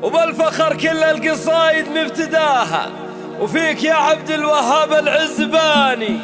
وبالفخر كل القصايد مبتداها، وفيك يا عبد الوهاب العزباني.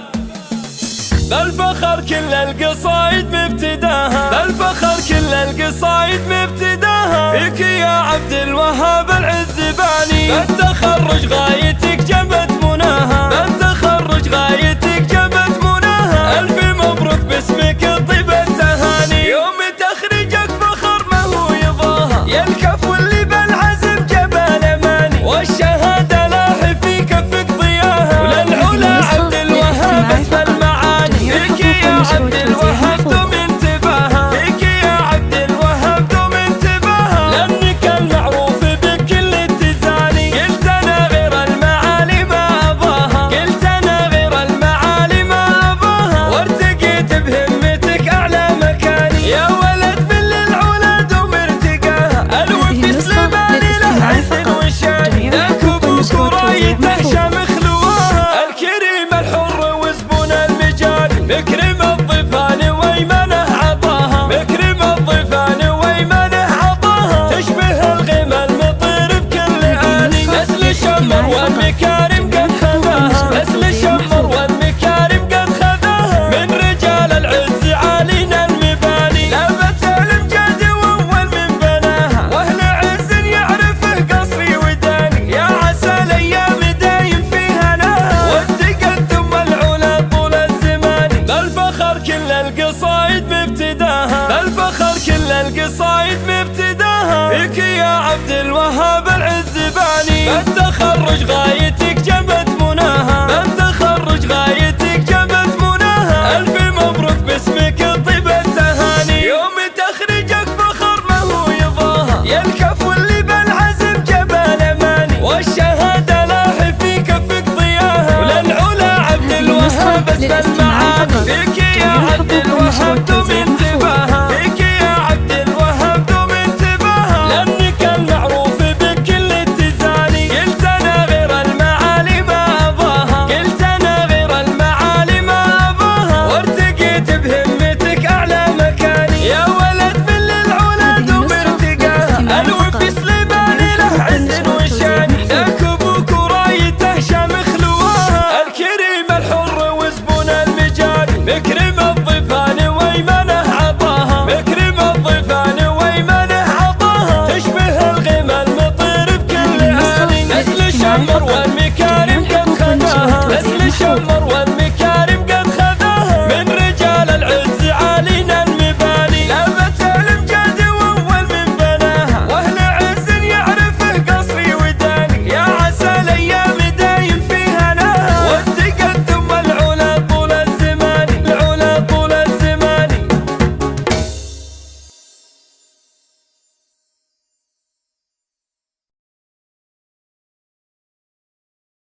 بالفخر كل القصايد مبتداها، بالفخر كل القصايد مبتداها، فيك يا عبد الوهاب العزباني. بالتخرج غايتك جبت مناها، بالتخرج غايتك جبت مناها. ألف مبروك باسمك طيب التهاني، يوم تخرجك فخر ما هو يضاها. يا الكفو اللي بالعزم جبل اماني، والشهادة لاح في كفك ضياها. وللعلا عبد الوهاب اسم المعاني، فيك يا عبد الوهاب دوم انتباها، فيك يا عبد الوهاب دوم انتباها. لانك المعروف بكل التزاني، قلت انا غير المعالي ما اباها، قلت انا غير المعالي ما اباها. وارتقيت بهمتك اعلى مكاني، يا ولد من للعلا دوم ارتقاها. الوفي سليماني له عز وشاني، ذاك ابوك ورايته شامخ لواها. الكريم الحر وزبون المجال، مكرم الضيفان ويمنه عطاها، مكرم الضيفان ويمنه عطاها. تشبه الغيم المطير بكل آني، نسل الشمر والمكارم قد خذاها، نسل الشمر والمكارم قد خذاها. من رجال العز عالينا المباني، لابت الامجاد واول من بناها. واهل عز يعرفه قصري وداني، يا عسى الايام دايم فيها ناها. والتقدم العلا طول الزمان، بالفخر كل القصايد مبتداها، بالفخر كل القصايد مبتداها. فيك يا عبد الوهاب العزباني. بالتخرج غايتك جبت مناها، بالتخرج غايتك جبت مناها. ألف مبروك باسمك طيب التهاني، يوم تخرجك فخر ما هو يضاها. يا الكفو اللي بالعزم جبل اماني، والشهادة لاح في كفك ضياها. وللعلا عبد الوهاب اسم المعاني، فيك يا عبد الوهاب دوم انتباها، فيك يا عبد الوهاب دوم انتباها. لانك المعروف بكل التزاني، قلت انا غير المعالي ما اباها، قلت انا غير المعالي ما اباها. وارتقيت بهمتك اعلى مكاني، يا ولد من للعلا دوم ارتقاها. الوفي سليماني له عز وشاني، ذاك ابوك ورايته شامخ لواها. الكريم الحر وزبون المجال، مكرم الضيفان ويمنه عطاها، مكرم الضيفان ويمنه عطاها. تشبه الغيم المطير بكل آني، نسل الشمر والمكارم قد خذاها، نسل الشمر